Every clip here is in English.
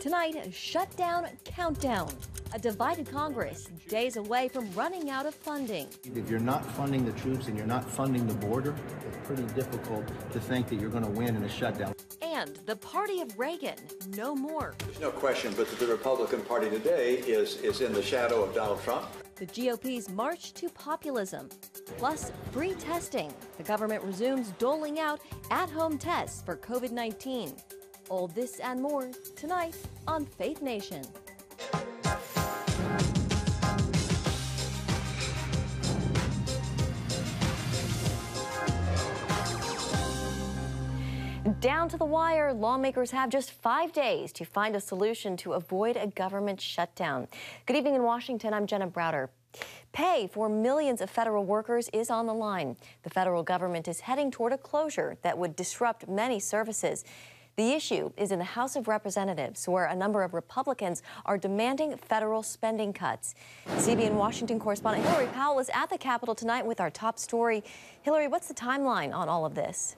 Tonight, a shutdown countdown. A divided Congress, days away from running out of funding. If you're not funding the troops and you're not funding the border, it's pretty difficult to think that you're going to win in a shutdown. And the party of Reagan, no more. There's no question but that the Republican Party today is in the shadow of Donald Trump. The GOP's march to populism. Plus, free testing. The government resumes doling out at-home tests for COVID-19. All this and more tonight on Faith Nation. Down to the wire, lawmakers have just 5 days to find a solution to avoid a government shutdown. Good evening in Washington, I'm Jenna Browder. Pay for millions of federal workers is on the line. The federal government is heading toward a closure that would disrupt many services. The issue is in the House of Representatives, where a number of Republicans are demanding federal spending cuts. CBN Washington correspondent Hillary Powell is at the Capitol tonight with our top story. Hillary, what's the timeline on all of this?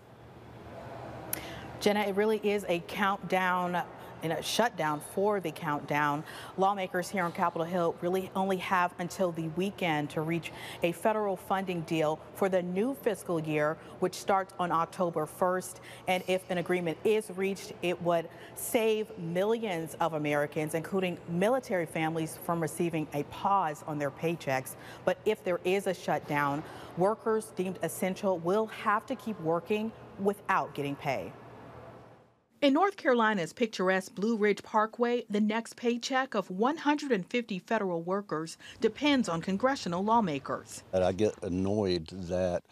Jenna, it really is a countdown and a shutdown for the countdown. Lawmakers here on Capitol Hill really only have until the weekend to reach a federal funding deal for the new fiscal year, which starts on October 1st. And if an agreement is reached, it would save millions of Americans, including military families, from receiving a pause on their paychecks. But if there is a shutdown, workers deemed essential will have to keep working without getting pay. In North Carolina's picturesque Blue Ridge Parkway, the next paycheck of 150 federal workers depends on congressional lawmakers. I get annoyed that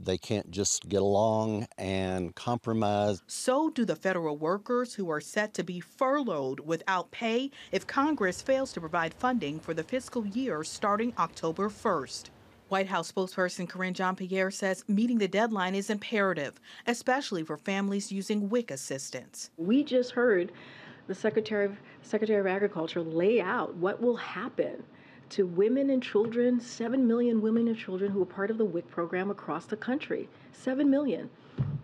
they can't just get along and compromise. So do the federal workers who are set to be furloughed without pay if Congress fails to provide funding for the fiscal year starting October 1st. White House spokesperson Karine Jean-Pierre says meeting the deadline is imperative, especially for families using WIC assistance. We just heard the Secretary of Agriculture lay out what will happen to women and children, 7 million women and children who are part of the WIC program across the country. 7 million.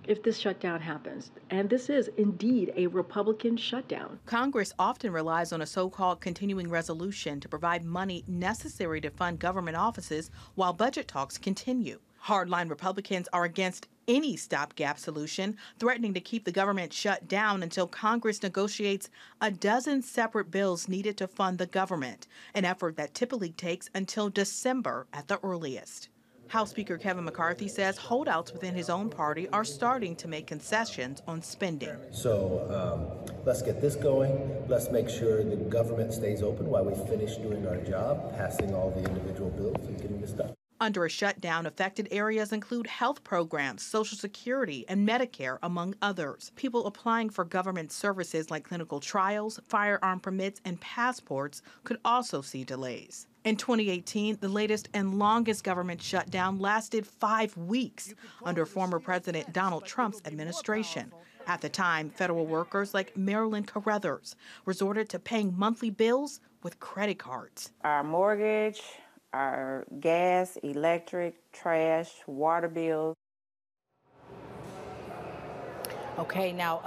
If this shutdown happens. And this is indeed a Republican shutdown. Congress often relies on a so-called continuing resolution to provide money necessary to fund government offices while budget talks continue. Hardline Republicans are against any stopgap solution, threatening to keep the government shut down until Congress negotiates a dozen separate bills needed to fund the government, an effort that typically takes until December at the earliest. House Speaker Kevin McCarthy says holdouts within his own party are starting to make concessions on spending. So let's get this going. Let's make sure the government stays open while we finish doing our job, passing all the individual bills and getting this done. Under a shutdown, affected areas include health programs, Social Security, and Medicare, among others. People applying for government services like clinical trials, firearm permits, and passports could also see delays. In 2018, the latest and longest government shutdown lasted 5 weeks under former President Donald Trump's administration. At the time, federal workers like Marilyn Carruthers resorted to paying monthly bills with credit cards. Our mortgage, our gas, electric, trash, water bills. Okay, now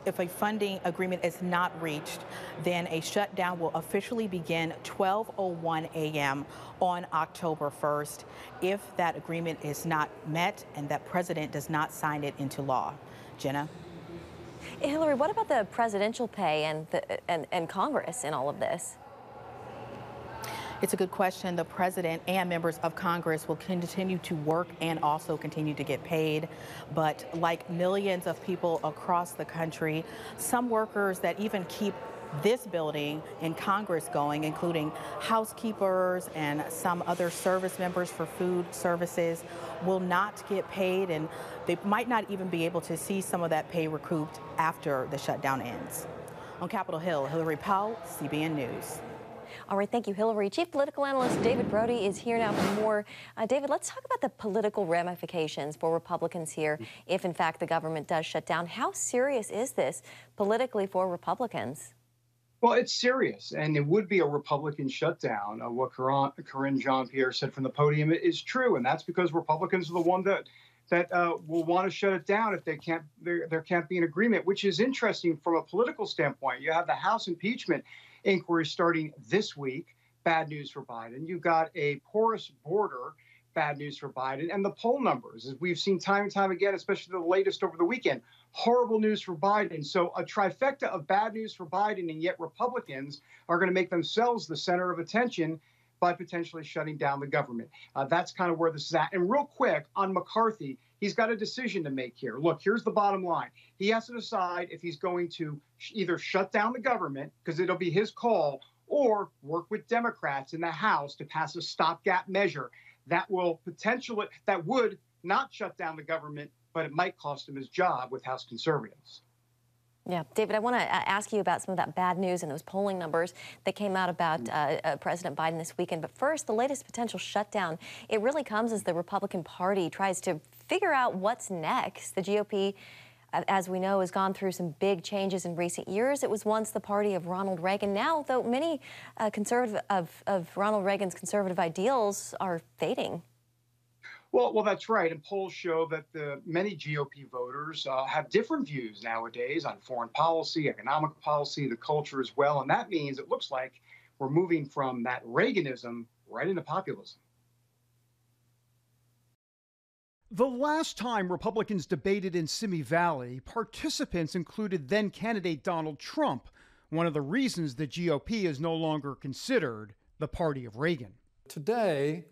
if a funding agreement is not reached, then a shutdown will officially begin 12:01 a.m. on October 1st if that agreement is not met and that president does not sign it into law. Jenna? Hillary, what about the presidential pay and Congress in all of this? It's a good question. The president and members of Congress will continue to work and also continue to get paid. But like millions of people across the country, some workers that even keep this building in Congress going, including housekeepers and some other service members for food services, will not get paid, and they might not even be able to see some of that pay recouped after the shutdown ends. On Capitol Hill, Hillary Powell, CBN News. All right, thank you, Hillary. Chief Political Analyst David Brody is here now for more. David, let's talk about the political ramifications for Republicans here if, in fact, the government does shut down. How serious is this politically for Republicans? Well, it's serious, and it would be a Republican shutdown. What Karine Jean-Pierre said from the podium is true, and that's because Republicans are the one that that will want to shut it down if there can't be an agreement, which is interesting from a political standpoint. You have the House impeachment inquiry starting this week. Bad news for Biden. You've got a porous border. Bad news for Biden. And the poll numbers, as we've seen time and time again, especially the latest over the weekend, horrible news for Biden. So a trifecta of bad news for Biden, and yet Republicans are going to make themselves the center of attention by potentially shutting down the government. That's kind of where this is at. And real quick on McCarthy, he's got a decision to make here. Look, here's the bottom line. He has to decide if he's going to either shut down the government, because it'll be his call, or work with Democrats in the House to pass a stopgap measure that would not shut down the government, but it might cost him his job with House conservatives. Yeah, David, I want to ask you about some of that bad news and those polling numbers that came out about President Biden this weekend. But first, the latest potential shutdown, it really comes as the Republican Party tries to figure out what's next. The GOP, as we know, has gone through some big changes in recent years. It was once the party of Ronald Reagan. Now, though, many conservative of Ronald Reagan's conservative ideals are fading. Well, that's right. And polls show that many GOP voters have different views nowadays on foreign policy, economic policy, the culture as well. And that means it looks like we're moving from that Reaganism right into populism. The last time Republicans debated in Simi Valley, participants included then-candidate Donald Trump, one of the reasons the GOP is no longer considered the party of Reagan. Today,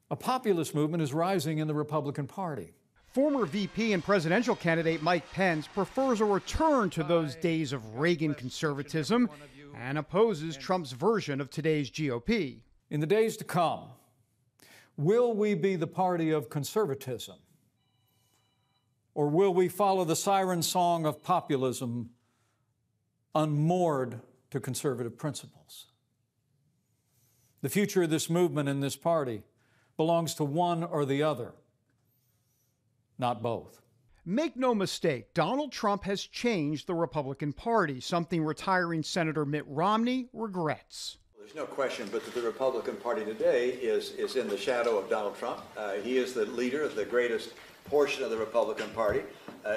a populist movement is rising in the Republican Party. Former VP and presidential candidate Mike Pence prefers a return to those days of Reagan conservatism and opposes Trump's version of today's GOP. In the days to come, will we be the party of conservatism? Or will we follow the siren song of populism unmoored to conservative principles? The future of this movement and this party belongs to one or the other, not both. Make no mistake, Donald Trump has changed the Republican Party, something retiring Senator Mitt Romney regrets. There's no question but that the Republican Party today is in the shadow of Donald Trump. He is the leader of the greatest portion of the Republican Party.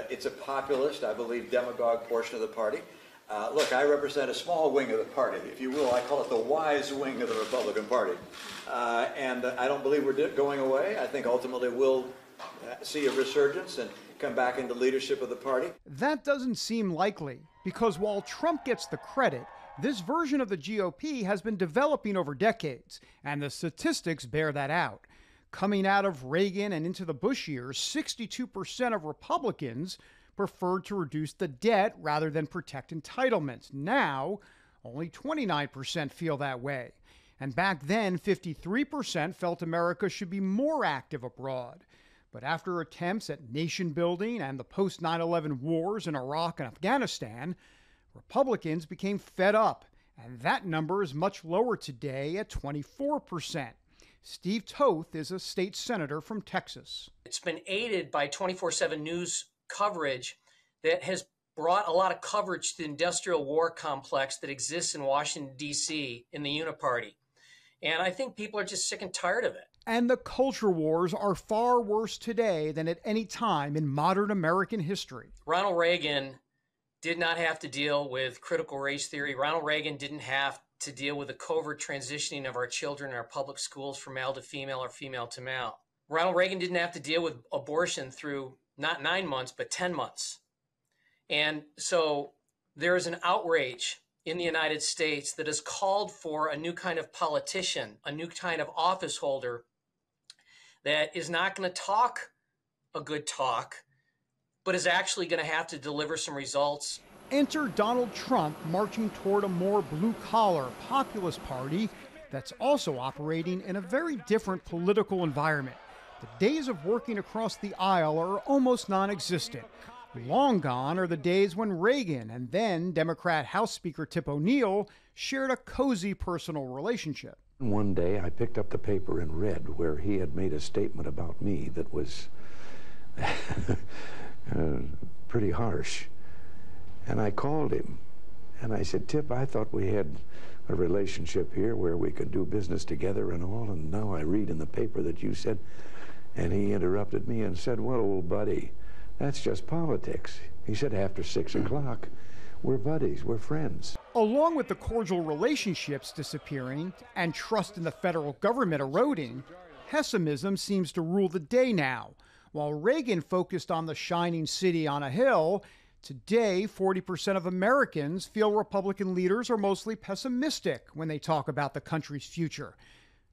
It's a populist, I believe, demagogue portion of the party. Look, I represent a small wing of the party, if you will. I call it the wise wing of the Republican Party. And I don't believe we're going away. I think ultimately we'll see a resurgence and come back into leadership of the party. That doesn't seem likely, because while Trump gets the credit, this version of the GOP has been developing over decades, and the statistics bear that out. Coming out of Reagan and into the Bush years, 62% of Republicans preferred to reduce the debt rather than protect entitlements. Now, only 29% feel that way. And back then, 53% felt America should be more active abroad. But after attempts at nation building and the post 9/11 wars in Iraq and Afghanistan, Republicans became fed up, and that number is much lower today at 24%. Steve Toth is a state senator from Texas. It's been aided by 24/7 news coverage that has brought a lot of coverage to the industrial war complex that exists in Washington, D.C. in the Uniparty. And I think people are just sick and tired of it. And the culture wars are far worse today than at any time in modern American history. Ronald Reagan did not have to deal with critical race theory. Ronald Reagan didn't have to deal with the covert transitioning of our children in our public schools from male to female or female to male. Ronald Reagan didn't have to deal with abortion through not 9 months, but 10 months. And so there is an outrage in the United States that has called for a new kind of politician, a new kind of office holder that is not going to talk a good talk, but is actually going to have to deliver some results. Enter Donald Trump marching toward a more blue-collar populist party that's also operating in a very different political environment. The days of working across the aisle are almost non-existent. Long gone are the days when Reagan and then Democrat House Speaker Tip O'Neill shared a cozy personal relationship. One day I picked up the paper and read where he had made a statement about me that was pretty harsh. And I called him and I said, Tip, I thought we had a relationship here where we could do business together and all, and now I read in the paper that you said And he interrupted me and said, well, old buddy, that's just politics. He said, after 6 o'clock, we're buddies, we're friends. Along with the cordial relationships disappearing and trust in the federal government eroding, pessimism seems to rule the day now. While Reagan focused on the shining city on a hill, today 40% of Americans feel Republican leaders are mostly pessimistic when they talk about the country's future.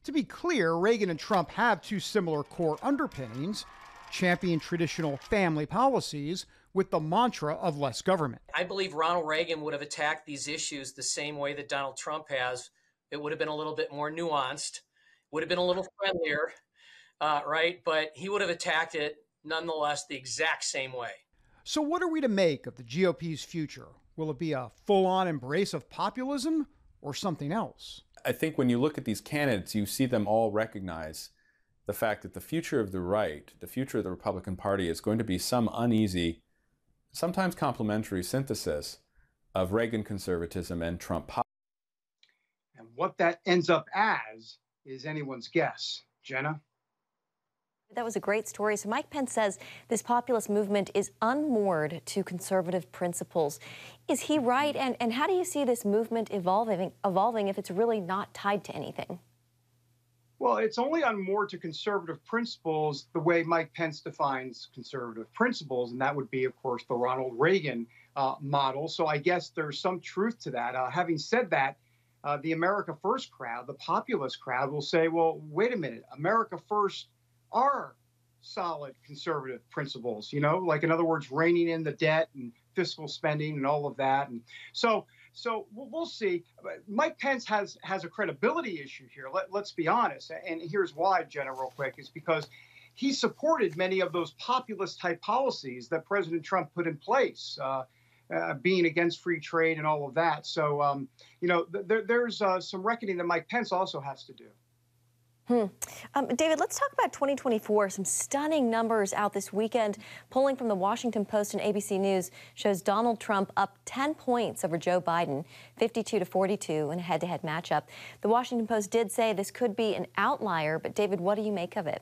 To be clear, Reagan and Trump have two similar core underpinnings: champion traditional family policies with the mantra of less government. I believe Ronald Reagan would have attacked these issues the same way that Donald Trump has. It would have been a little bit more nuanced, would have been a little friendlier, right? But he would have attacked it nonetheless the exact same way. So what are we to make of the GOP's future? Will it be a full-on embrace of populism or something else? I think when you look at these candidates, you see them all recognize the fact that the future of the right, the future of the Republican Party, is going to be some uneasy, sometimes complementary synthesis of Reagan conservatism and Trump populism. And what that ends up as is anyone's guess. Jenna? That was a great story. So Mike Pence says this populist movement is unmoored to conservative principles. Is he right? And how do you see this movement evolving if it's really not tied to anything? Well, it's only unmoored to conservative principles the way Mike Pence defines conservative principles, and that would be, of course, the Ronald Reagan model. So I guess there's some truth to that. Having said that, the America First crowd, the populist crowd, will say, well, wait a minute, America First are solid conservative principles, like, in other words, reining in the debt and fiscal spending and all of that. And so we'll see. Mike Pence has a credibility issue here. Let's be honest. And here's why, Jenna, real quick, is because he supported many of those populist type policies that President Trump put in place, being against free trade and all of that. So, there's some reckoning that Mike Pence also has to do. David, let's talk about 2024. Some stunning numbers out this weekend. Polling from the Washington Post and ABC News shows Donald Trump up 10 points over Joe Biden, 52-42 in a head-to-head matchup. The Washington Post did say this could be an outlier, but David, what do you make of it?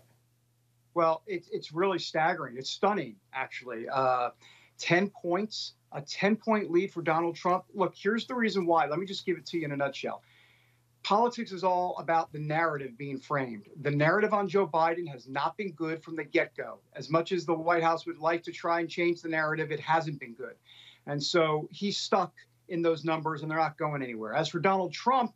Well, it's really staggering. It's stunning, actually. 10 points, a 10-point lead for Donald Trump. Look, here's the reason why. Let me just give it to you in a nutshell. Politics is all about the narrative being framed. The narrative on Joe Biden has not been good from the get-go. As much as the White House would like to try and change the narrative, it hasn't been good. And so he's stuck in those numbers, and they're not going anywhere. As for Donald Trump,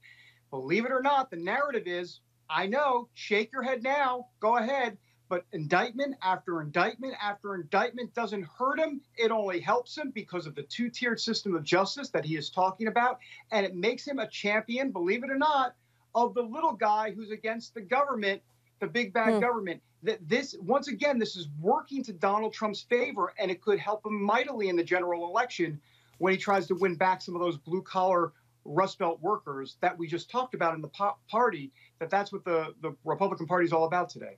believe it or not, the narrative is, I know, shake your head now, go ahead. But indictment after indictment after indictment doesn't hurt him. It only helps him because of the two-tiered system of justice that he is talking about. And it makes him a champion, believe it or not, of the little guy who's against the government, the big bad government. This, once again, this is working to Donald Trump's favor, and it could help him mightily in the general election when he tries to win back some of those blue-collar Rust Belt workers that we just talked about in the party, that's what the Republican Party is all about today.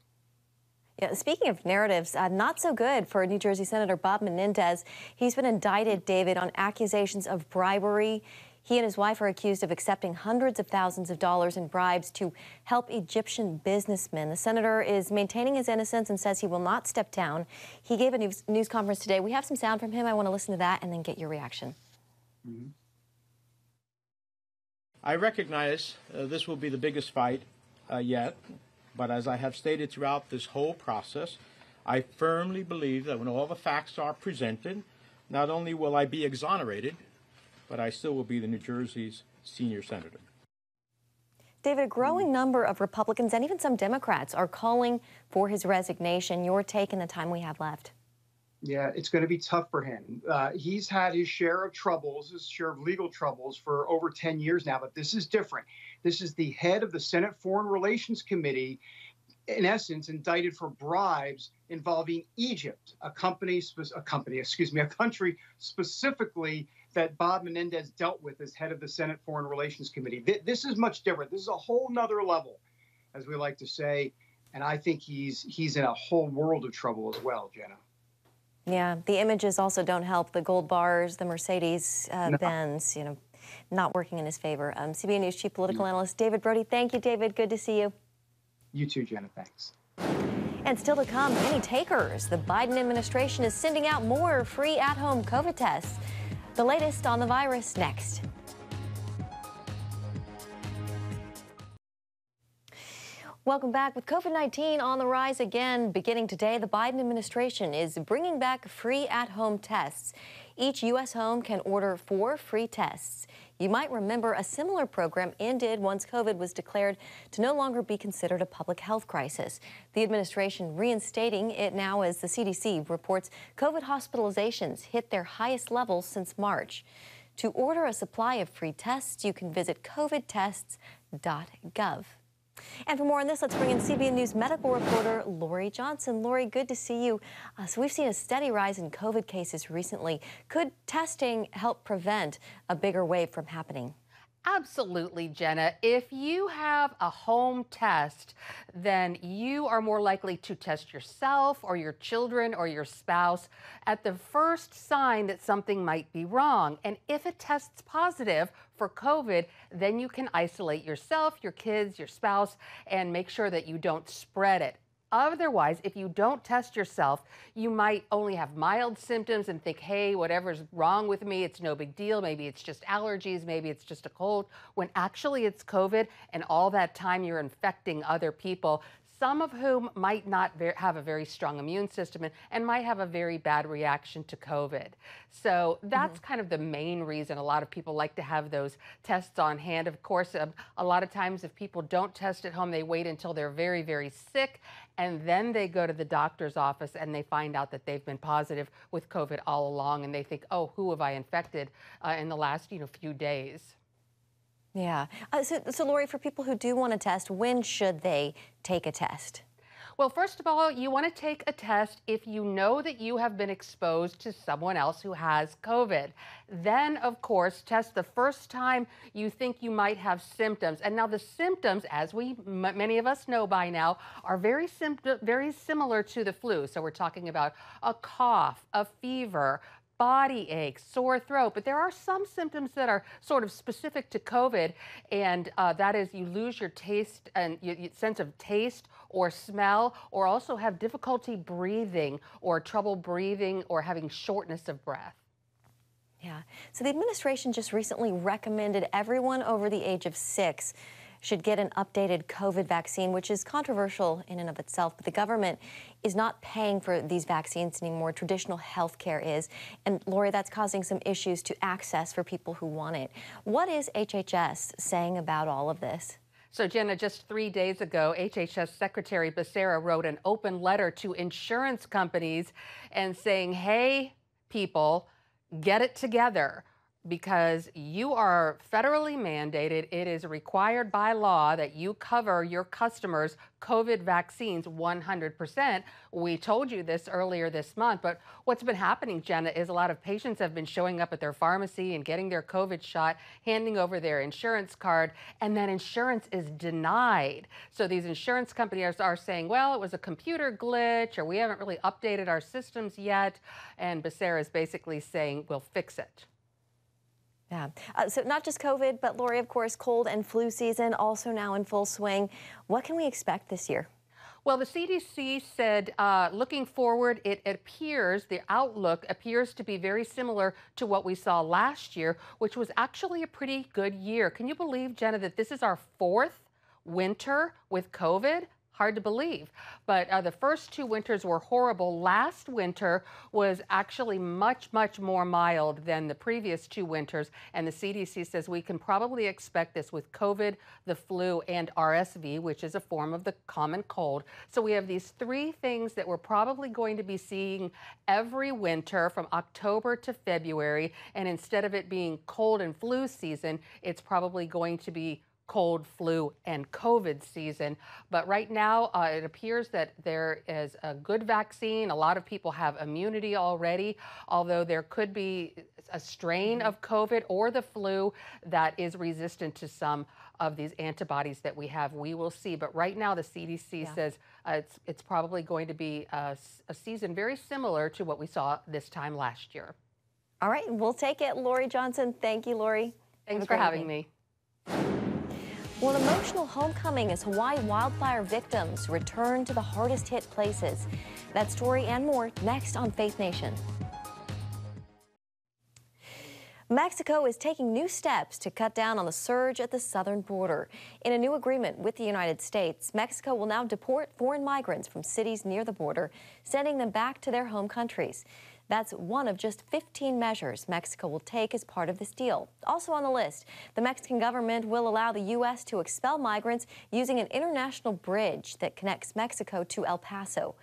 Yeah, speaking of narratives, not so good for New Jersey Senator Bob Menendez. He's been indicted, David, on accusations of bribery. He and his wife are accused of accepting hundreds of thousands of dollars in bribes to help Egyptian businessmen. The senator is maintaining his innocence and says he will not step down. He gave a news conference today. We have some sound from him. I want to listen to that and then get your reaction. I recognize this will be the biggest fight yet. But as I have stated throughout this whole process, I firmly believe that when all the facts are presented, not only will I be exonerated, but I still will be the New Jersey's senior senator. David, a growing number of Republicans and even some Democrats are calling for his resignation. Your take in the time we have left? Yeah, it's going to be tough for him. He's had his share of troubles, his share of legal troubles for over 10 years now, but this is different. This is the head of the Senate Foreign Relations Committee, in essence, indicted for bribes involving Egypt, a country specifically that Bob Menendez dealt with as head of the Senate Foreign Relations Committee. This is much different. This is a whole nother level, as we like to say, and I think he's in a whole world of trouble as well, Jenna. Yeah, the images also don't help. The gold bars, the Mercedes Benz, not working in his favor. CBN News Chief Political Analyst David Brody. Thank you, David. Good to see you. You too, Jenna. Thanks. And still to come, many takers. The Biden administration is sending out more free at-home COVID tests. The latest on the virus next. Welcome back. With COVID-19 on the rise again, beginning today, the Biden administration is bringing back free at-home tests. Each U.S. home can order 4 free tests. You might remember a similar program ended once COVID was declared to no longer be considered a public health crisis. The administration reinstating it now as the CDC reports COVID hospitalizations hit their highest levels since March. To order a supply of free tests, you can visit covidtests.gov. And for more on this, let's bring in CBN News medical reporter Lori Johnson. Lori, good to see you. So we've seen a steady rise in COVID cases recently. Could testing help prevent a bigger wave from happening? Absolutely, Jenna. If you have a home test, then you are more likely to test yourself or your children or your spouse at the first sign that something might be wrong. And if it tests positive for COVID, then you can isolate yourself, your kids, your spouse, and make sure that you don't spread it. Otherwise, if you don't test yourself, you might only have mild symptoms and think, hey, whatever's wrong with me, it's no big deal. Maybe it's just allergies, maybe it's just a cold, when actually it's COVID, and all that time you're infecting other people, some of whom might not have a very strong immune system and might have a very bad reaction to COVID. So that's kind of the main reason a lot of people like to have those tests on hand. Of course, a lot of times if people don't test at home, they wait until they're very, very sick, and then they go to the doctor's office and they find out that they've been positive with COVID all along, and they think, oh, who have I infected in the last few days? Yeah. So Lori, for people who do want to test, when should they take a test? Well, first of all, you want to take a test if you know that you have been exposed to someone else who has COVID. Then, of course, test the first time you think you might have symptoms. And now the symptoms, as many of us know by now, are very similar to the flu. So we're talking about a cough, a fever, body ache, sore throat, but there are some symptoms that are sort of specific to COVID, and that is you lose your taste and your sense of taste or smell, or also have difficulty breathing or trouble breathing or having shortness of breath. Yeah. So the administration just recently recommended everyone over the age of 6 should get an updated COVID vaccine, which is controversial in and of itself. But the government is not paying for these vaccines anymore. Traditional health care is. And Lori, that's causing some issues to access for people who want it. What is HHS saying about all of this? So, Jenna, just 3 days ago, HHS Secretary Becerra wrote an open letter to insurance companies and saying, hey, people, get it together, because you are federally mandated. It is required by law that you cover your customers' COVID vaccines 100%. We told you this earlier this month, but what's been happening, Jenna, is a lot of patients have been showing up at their pharmacy and getting their COVID shot, handing over their insurance card, and then insurance is denied. So these insurance companies are saying, well, it was a computer glitch, or we haven't really updated our systems yet, and Becerra is basically saying, we'll fix it. Yeah. So not just COVID, but Lori, of course, cold and flu season also now in full swing. What can we expect this year? Well, the CDC said, looking forward, the outlook appears to be very similar to what we saw last year, which was actually a pretty good year. Can you believe, Jenna, that this is our 4th winter with COVID? Hard to believe. But the first 2 winters were horrible. Last winter was actually much, much more mild than the previous 2 winters. And the CDC says we can probably expect this with COVID, the flu, and RSV, which is a form of the common cold. So we have these 3 things that we're probably going to be seeing every winter from October to February. And instead of it being cold and flu season, it's probably going to be cold, flu, and COVID season. But right now, it appears that there is a good vaccine. A lot of people have immunity already, although there could be a strain of COVID or the flu that is resistant to some of these antibodies that we have. We will see. But right now, the CDC says it's probably going to be a season very similar to what we saw this time last year. All right, we'll take it. Lori Johnson, thank you, Lori. Thanks for having me. Well, an emotional homecoming as Hawaii wildfire victims return to the hardest hit places. That story and more next on Faith Nation. Mexico is taking new steps to cut down on the surge at the southern border. In a new agreement with the United States, Mexico will now deport foreign migrants from cities near the border, sending them back to their home countries. That's one of just 15 measures Mexico will take as part of this deal. Also on the list, the Mexican government will allow the U.S. to expel migrants using an international bridge that connects Mexico to El Paso.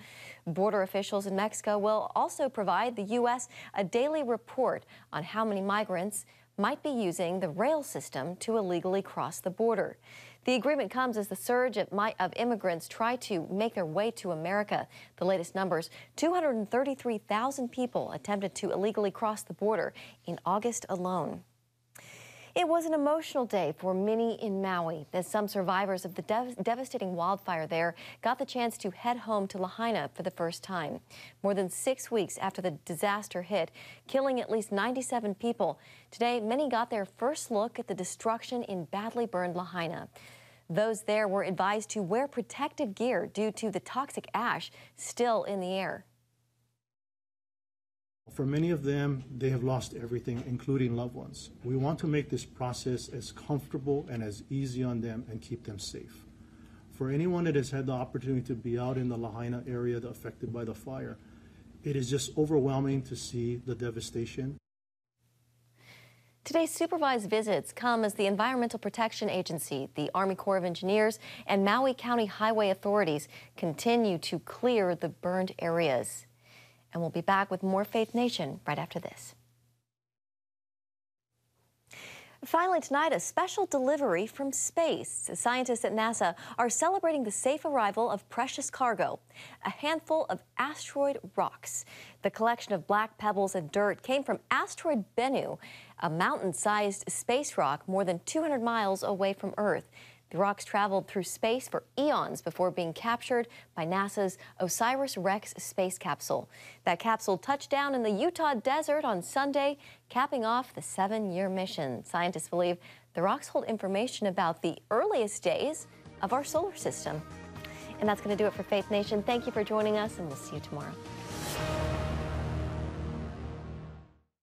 Border officials in Mexico will also provide the U.S. a daily report on how many migrants might be using the rail system to illegally cross the border. The agreement comes as the surge of immigrants try to make their way to America. The latest numbers, 233,000 people attempted to illegally cross the border in August alone. It was an emotional day for many in Maui as some survivors of the devastating wildfire there got the chance to head home to Lahaina for the first time. More than 6 weeks after the disaster hit, killing at least 97 people, today many got their first look at the destruction in badly burned Lahaina. Those there were advised to wear protective gear due to the toxic ash still in the air. For many of them, they have lost everything, including loved ones. We want to make this process as comfortable and as easy on them and keep them safe. For anyone that has had the opportunity to be out in the Lahaina area affected by the fire, it is just overwhelming to see the devastation. Today's supervised visits come as the Environmental Protection Agency, the Army Corps of Engineers, and Maui County Highway authorities continue to clear the burned areas. And we'll be back with more Faith Nation right after this. Finally tonight, a special delivery from space. Scientists at NASA are celebrating the safe arrival of precious cargo, a handful of asteroid rocks. The collection of black pebbles and dirt came from asteroid Bennu, a mountain-sized space rock more than 200 miles away from Earth. The rocks traveled through space for eons before being captured by NASA's OSIRIS-REx space capsule. That capsule touched down in the Utah desert on Sunday, capping off the 7-year mission. Scientists believe the rocks hold information about the earliest days of our solar system. And that's going to do it for Faith Nation. Thank you for joining us, and we'll see you tomorrow.